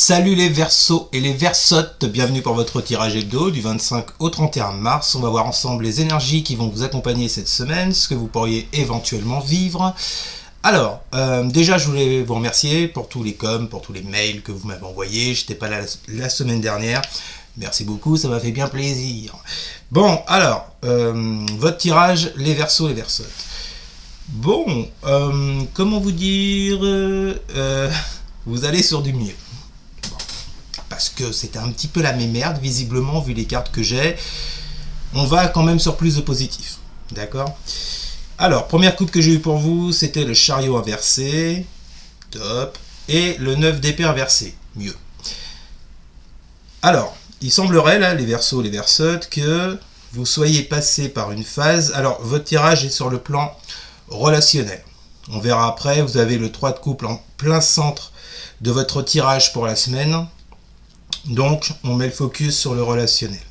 Salut les Verseaux et les Versottes, bienvenue pour votre tirage hebdo du 25 au 31 mars. On va voir ensemble les énergies qui vont vous accompagner cette semaine, ce que vous pourriez éventuellement vivre. Alors, déjà je voulais vous remercier pour tous les coms, pour tous les mails que vous m'avez envoyés. J'étais pas là la semaine dernière. Merci beaucoup, ça m'a fait bien plaisir. Bon, alors, votre tirage, les Verseaux, les Versottes. Bon, comment vous dire, vous allez sur du mieux. Parce que c'était un petit peu la même merde, visiblement, vu les cartes que j'ai. On va quand même sur plus de positif. D'accord? Alors, première coupe que j'ai eue pour vous, c'était le chariot inversé. Top. Et le 9 d'épée inversé. Mieux. Alors, il semblerait, là, les Verseaux, les Versottes, que vous soyez passé par une phase. Alors, votre tirage est sur le plan relationnel. On verra après. Vous avez le 3 de couple en plein centre de votre tirage pour la semaine. Donc, on met le focus sur le relationnel.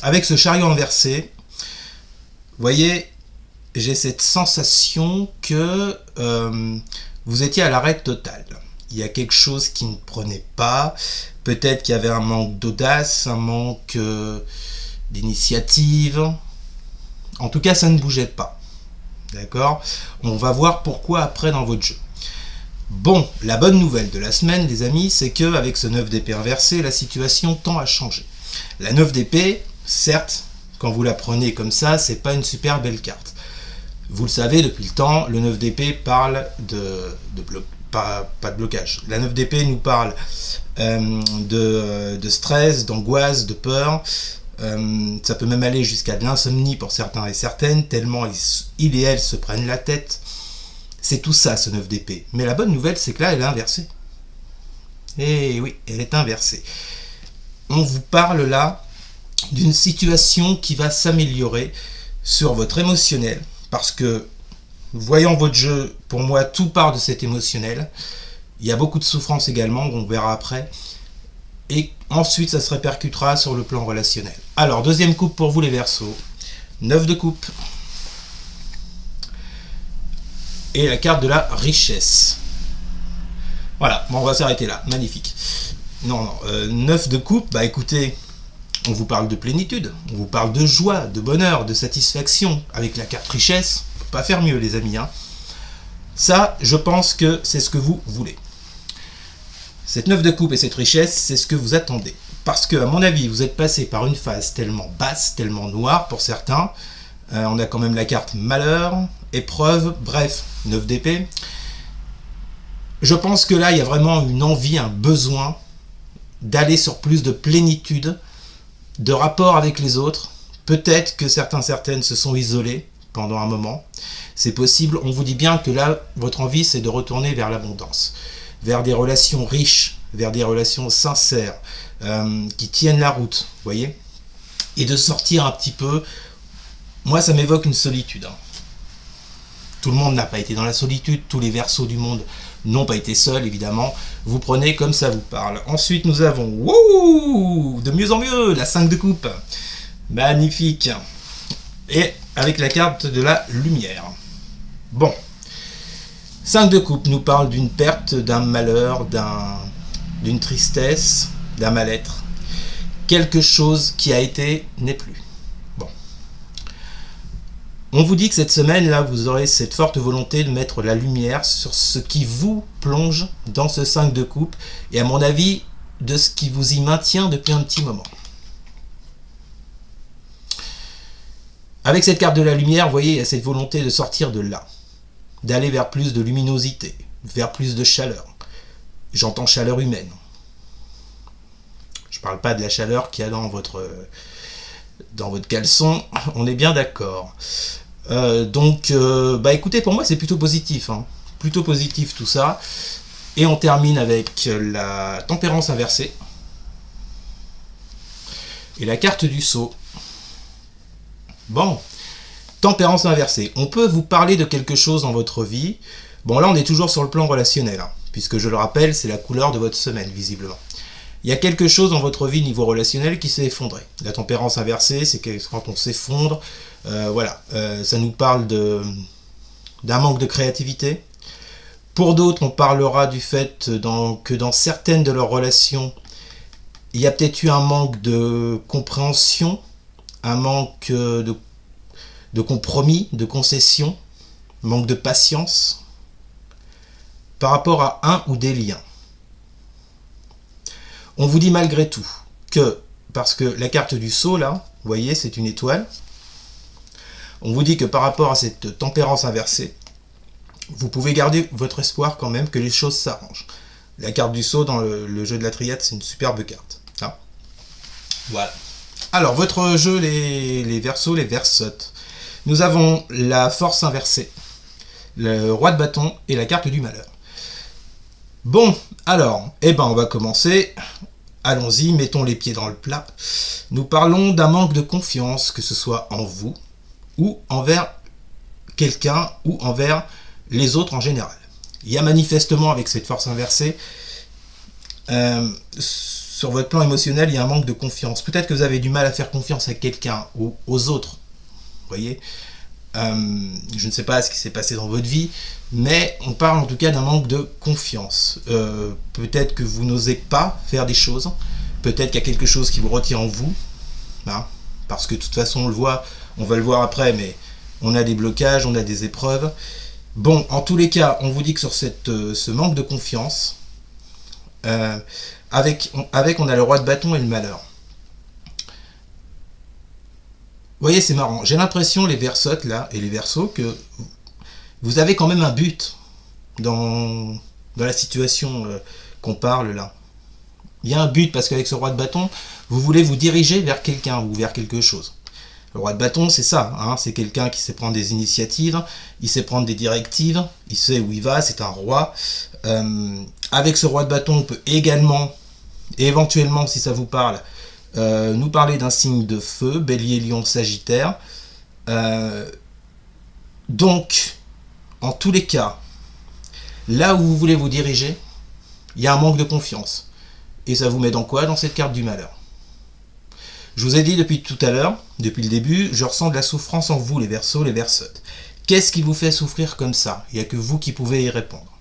Avec ce chariot inversé, vous voyez, j'ai cette sensation que vous étiez à l'arrêt total. Il y a quelque chose qui ne prenait pas. Peut-être qu'il y avait un manque d'audace, un manque d'initiative. En tout cas, ça ne bougeait pas. D'accord ? On va voir pourquoi après dans votre jeu. Bon, la bonne nouvelle de la semaine, les amis, c'est qu'avec ce 9 d'épée inversé, la situation tend à changer. La 9 d'épée, certes, quand vous la prenez comme ça, c'est pas une super belle carte. Vous le savez depuis le temps, le 9 d'épée parle pas de blocage. La 9 d'épée nous parle de stress, d'angoisse, de peur. Ça peut même aller jusqu'à de l'insomnie pour certains et certaines, tellement ils et elles se prennent la tête. C'est tout ça, ce 9 d'épée. Mais la bonne nouvelle, c'est que là, elle est inversée. Eh oui, elle est inversée. On vous parle là d'une situation qui va s'améliorer sur votre émotionnel. Parce que, voyant votre jeu, pour moi, tout part de cet émotionnel. Il y a beaucoup de souffrance également, on verra après. Et ensuite, ça se répercutera sur le plan relationnel. Alors, deuxième coupe pour vous, les Verseaux. 9 de coupe. Et la carte de la richesse. Voilà, bon, on va s'arrêter là. Magnifique. Non, 9 de coupe, bah écoutez, on vous parle de plénitude, on vous parle de joie, de bonheur, de satisfaction. Avec la carte richesse, on peut pas faire mieux, les amis. Hein. Ça, je pense que c'est ce que vous voulez. Cette 9 de coupe et cette richesse, c'est ce que vous attendez. Parce que, à mon avis, vous êtes passé par une phase tellement basse, tellement noire pour certains. On a quand même la carte malheur, épreuve, bref, 9 d'épée. Je pense que là, il y a vraiment une envie, un besoin d'aller sur plus de plénitude, de rapport avec les autres. Peut-être que certaines se sont isolés pendant un moment. C'est possible. On vous dit bien que là, votre envie, c'est de retourner vers l'abondance, vers des relations riches, vers des relations sincères, qui tiennent la route, vous voyez, et de sortir un petit peu. Moi, ça m'évoque une solitude. Hein. Tout le monde n'a pas été dans la solitude. Tous les Verseaux du monde n'ont pas été seuls, évidemment. Vous prenez comme ça vous parle. Ensuite, nous avons, wouh, de mieux en mieux, la 5 de coupe. Magnifique. Et avec la carte de la lumière. Bon. 5 de coupe nous parle d'une perte, d'un malheur, d'une tristesse, d'un mal-être. Quelque chose qui a été n'est plus. On vous dit que cette semaine-là, vous aurez cette forte volonté de mettre la lumière sur ce qui vous plonge dans ce 5 de coupe et à mon avis, de ce qui vous y maintient depuis un petit moment. Avec cette carte de la lumière, vous voyez, il y a cette volonté de sortir de là, d'aller vers plus de luminosité, vers plus de chaleur. J'entends chaleur humaine. Je ne parle pas de la chaleur qu'il y a dans votre caleçon, on est bien d'accord. Donc, écoutez, pour moi, c'est plutôt positif. Hein. Plutôt positif tout ça. Et on termine avec la tempérance inversée. Et la carte du sceau. Bon, tempérance inversée. On peut vous parler de quelque chose dans votre vie. Bon, là, on est toujours sur le plan relationnel. Hein, puisque, je le rappelle, c'est la couleur de votre semaine, visiblement. Il y a quelque chose dans votre vie niveau relationnel qui s'est effondré. La tempérance inversée, c'est quand on s'effondre. Ça nous parle d'un manque de créativité. Pour d'autres, on parlera du fait que dans certaines de leurs relations, il y a peut-être eu un manque de compréhension, un manque de compromis, de concession, manque de patience par rapport à un ou des liens. On vous dit malgré tout que, parce que la carte du sceau là, vous voyez, c'est une étoile, on vous dit que par rapport à cette tempérance inversée, vous pouvez garder votre espoir quand même que les choses s'arrangent. La carte du sceau dans le jeu de la triade, c'est une superbe carte. Hein, voilà. Alors, votre jeu, les Verseaux, les Verseautes. Nous avons la force inversée, le roi de bâton et la carte du malheur. Bon, alors, on va commencer. Allons-y, mettons les pieds dans le plat. Nous parlons d'un manque de confiance, que ce soit en vous, ou envers quelqu'un, ou envers les autres en général. Il y a manifestement, avec cette force inversée, sur votre plan émotionnel, il y a un manque de confiance. Peut-être que vous avez du mal à faire confiance à quelqu'un ou aux autres. Vous voyez, je ne sais pas ce qui s'est passé dans votre vie, mais on parle en tout cas d'un manque de confiance. Peut-être que vous n'osez pas faire des choses. Peut-être qu'il y a quelque chose qui vous retient en vous. Hein, parce que de toute façon, on va le voir après, mais on a des blocages, on a des épreuves. Bon, en tous les cas, on vous dit que sur ce manque de confiance, avec on a le roi de bâton et le malheur. Vous voyez, c'est marrant. J'ai l'impression, les Verseautes là et les Verseaux, que vous avez quand même un but dans la situation qu'on parle là. Il y a un but parce qu'avec ce roi de bâton, vous voulez vous diriger vers quelqu'un ou vers quelque chose. Le roi de bâton, c'est ça, hein, c'est quelqu'un qui sait prendre des initiatives, il sait prendre des directives, il sait où il va, c'est un roi. Avec ce roi de bâton, on peut également, éventuellement, si ça vous parle, nous parler d'un signe de feu, bélier, lion, sagittaire. Donc, en tous les cas, là où vous voulez vous diriger, il y a un manque de confiance. Et ça vous met dans quoi? Dans cette carte du malheur. Je vous ai dit depuis tout à l'heure, depuis le début, je ressens de la souffrance en vous, les Verseaux, les Verseautes. Qu'est-ce qui vous fait souffrir comme ça? Il n'y a que vous qui pouvez y répondre.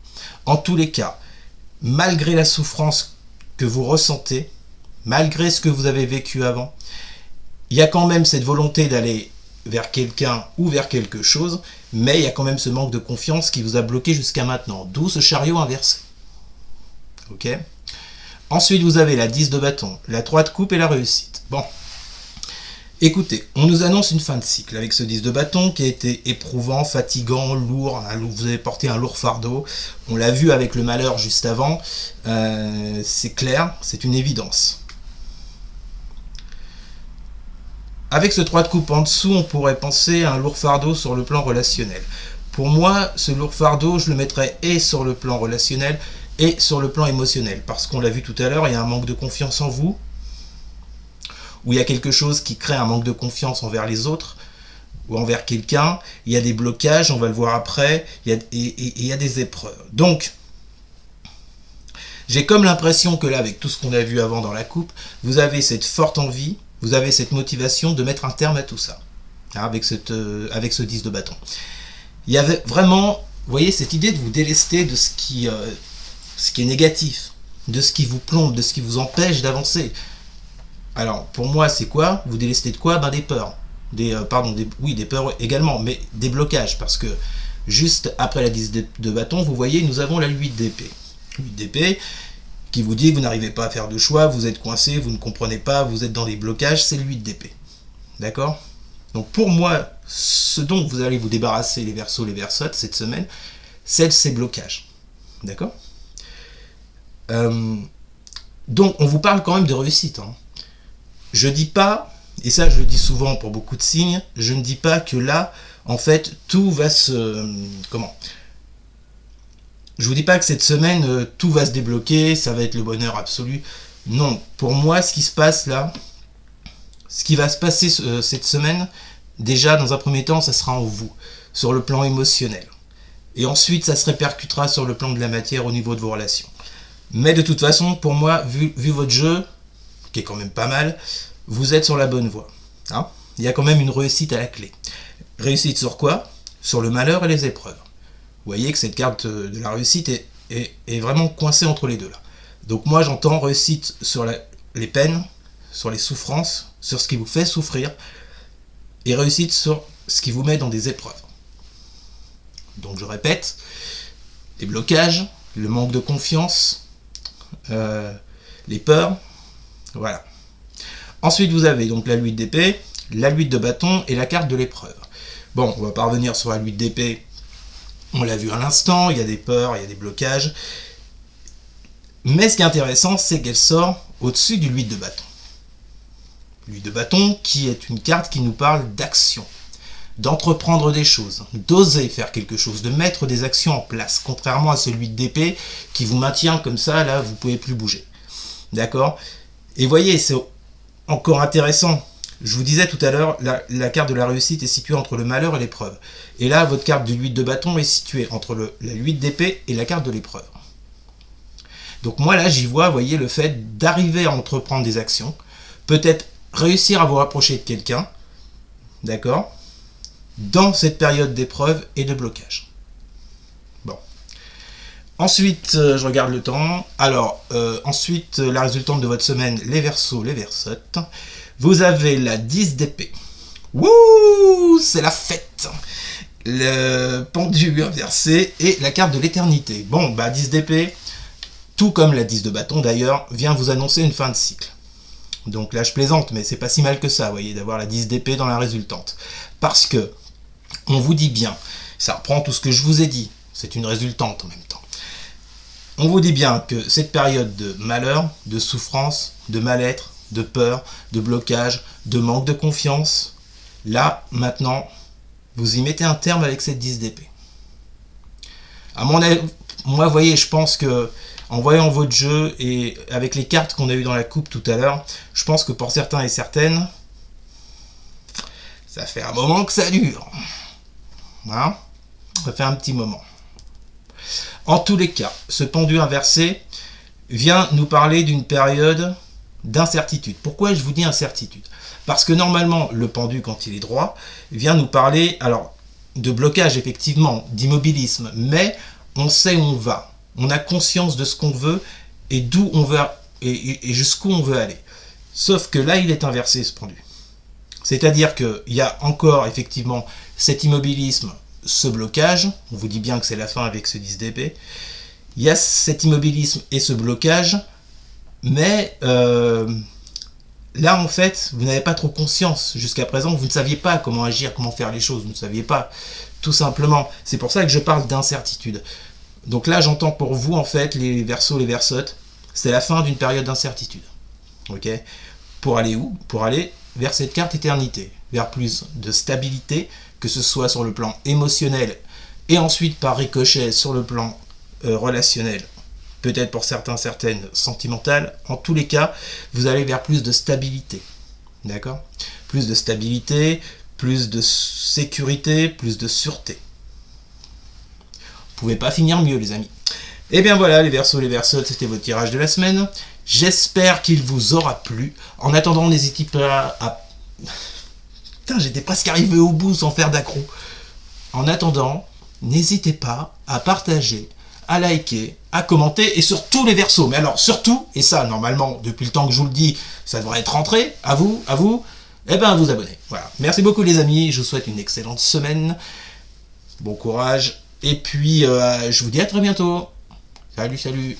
En tous les cas, malgré la souffrance que vous ressentez, malgré ce que vous avez vécu avant, il y a quand même cette volonté d'aller vers quelqu'un ou vers quelque chose, mais il y a quand même ce manque de confiance qui vous a bloqué jusqu'à maintenant, d'où ce chariot inversé. Ok? Ensuite, vous avez la 10 de bâton, la 3 de coupe et la réussite. Bon. Écoutez, on nous annonce une fin de cycle avec ce 10 de bâton qui a été éprouvant, fatigant, lourd. Vous avez porté un lourd fardeau. On l'a vu avec le malheur juste avant. C'est clair, c'est une évidence. Avec ce 3 de coupe en dessous, on pourrait penser à un lourd fardeau sur le plan relationnel. Pour moi, ce lourd fardeau, je le mettrais et sur le plan relationnel et sur le plan émotionnel. Parce qu'on l'a vu tout à l'heure, il y a un manque de confiance en vous, où il y a quelque chose qui crée un manque de confiance envers les autres, ou envers quelqu'un, il y a des blocages, on va le voir après, il y a des épreuves. Donc, j'ai comme l'impression que là, avec tout ce qu'on a vu avant dans la coupe, vous avez cette forte envie, vous avez cette motivation de mettre un terme à tout ça, hein, avec ce 10 de bâton. Il y avait vraiment, vous voyez, cette idée de vous délester de ce qui est négatif, de ce qui vous plombe, de ce qui vous empêche d'avancer. Alors, pour moi, c'est quoi? Vous délestez de quoi? Des peurs. Des peurs également, mais des blocages. Parce que juste après la 10 de bâton, vous voyez, nous avons la 8 d'épée. 8 d'épée qui vous dit que vous n'arrivez pas à faire de choix, vous êtes coincé, vous ne comprenez pas, vous êtes dans des blocages, c'est le 8 d'épée. D'accord? Donc pour moi, ce dont vous allez vous débarrasser, les Verseaux, les Verseautes, cette semaine, c'est ces blocages. D'accord? Donc on vous parle quand même de réussite, hein. Je dis pas, et ça je le dis souvent pour beaucoup de signes, je ne dis pas que là, en fait, tout va se... Je vous dis pas que cette semaine, tout va se débloquer, ça va être le bonheur absolu. Non, pour moi, ce qui se passe là, ce qui va se passer cette semaine, déjà, dans un premier temps, ça sera en vous, sur le plan émotionnel. Et ensuite, ça se répercutera sur le plan de la matière au niveau de vos relations. Mais de toute façon, pour moi, vu votre jeu, qui est quand même pas mal, vous êtes sur la bonne voie. Hein, il y a quand même une réussite à la clé. Réussite sur quoi? Sur le malheur et les épreuves. voyez que cette carte de la réussite est vraiment coincée entre les deux là. Donc moi j'entends réussite sur les peines, sur les souffrances, sur ce qui vous fait souffrir, et réussite sur ce qui vous met dans des épreuves. Donc je répète, les blocages, le manque de confiance, les peurs, voilà. Ensuite vous avez donc la 8 d'épée, la 8 de bâton et la carte de l'épreuve. Bon, on va pas revenir sur la 8 d'épée, on l'a vu à l'instant, il y a des peurs, il y a des blocages. Mais ce qui est intéressant, c'est qu'elle sort au-dessus du 8 de bâton. 8 de bâton qui est une carte qui nous parle d'action, d'entreprendre des choses, d'oser faire quelque chose, de mettre des actions en place, contrairement à celui d'épée qui vous maintient comme ça, là, vous ne pouvez plus bouger. D'accord? Et voyez, c'est encore intéressant. Je vous disais tout à l'heure, la carte de la réussite est située entre le malheur et l'épreuve. Et là, votre carte du 8 de bâton est située entre la 8 d'épée et la carte de l'épreuve. Donc moi, là, j'y vois, voyez, le fait d'arriver à entreprendre des actions, peut-être réussir à vous rapprocher de quelqu'un, d'accord, dans cette période d'épreuve et de blocage. Bon. Ensuite, je regarde le temps. Alors, ensuite, la résultante de votre semaine, les Verseaux, les Verseautes. Vous avez la 10 d'épée. Wouh, c'est la fête. Le pendu inversé et la carte de l'éternité. Bon, bah 10 d'épée, tout comme la 10 de bâton d'ailleurs, vient vous annoncer une fin de cycle. Donc là, je plaisante, mais c'est pas si mal que ça, vous voyez, d'avoir la 10 d'épée dans la résultante. Parce que, on vous dit bien, ça reprend tout ce que je vous ai dit, c'est une résultante en même temps. On vous dit bien que cette période de malheur, de souffrance, de mal-être, de peur, de blocage, de manque de confiance, là, maintenant, vous y mettez un terme avec cette 10 d'épée. À mon avis, moi, vous voyez, je pense que en voyant votre jeu et avec les cartes qu'on a eues dans la coupe tout à l'heure, je pense que pour certains et certaines, ça fait un moment que ça dure. Hein? Ça fait un petit moment. En tous les cas, ce pendu inversé vient nous parler d'une période d'incertitude. Pourquoi je vous dis incertitude? Parce que normalement, le pendu, quand il est droit, vient nous parler alors de blocage, effectivement, d'immobilisme, mais on sait où on va. On a conscience de ce qu'on veut et d'où on veut et jusqu'où on veut aller. Sauf que là, il est inversé, ce pendu. C'est-à-dire qu'il y a encore, effectivement, cet immobilisme, ce blocage. On vous dit bien que c'est la fin avec ce 10 d'épée. Il y a cet immobilisme et ce blocage, mais là, en fait, vous n'avez pas trop conscience. Jusqu'à présent, vous ne saviez pas comment agir, comment faire les choses. Vous ne saviez pas, tout simplement. C'est pour ça que je parle d'incertitude. Donc là, j'entends pour vous, en fait, les Verseaux, les Verseautes, c'est la fin d'une période d'incertitude. Ok? Pour aller où? Pour aller vers cette carte éternité, vers plus de stabilité, que ce soit sur le plan émotionnel et ensuite par ricochet sur le plan relationnel, peut-être pour certains, certaines sentimentales. En tous les cas, vous allez vers plus de stabilité. D'accord? Plus de stabilité, plus de sécurité, plus de sûreté. Vous pouvez pas finir mieux, les amis. Et bien voilà, les Verseaux, les Verseautes, c'était votre tirage de la semaine. J'espère qu'il vous aura plu. En attendant, n'hésitez pas à... Putain, j'étais presque arrivé au bout sans faire d'accro. En attendant, n'hésitez pas à partager, à liker, à commenter, et sur tous les Verseaux. Mais alors, surtout, et ça, normalement, depuis le temps que je vous le dis, ça devrait être rentré, à vous, eh ben, vous abonner. Voilà. Merci beaucoup, les amis. Je vous souhaite une excellente semaine. Bon courage. Et puis, je vous dis à très bientôt. Salut, salut.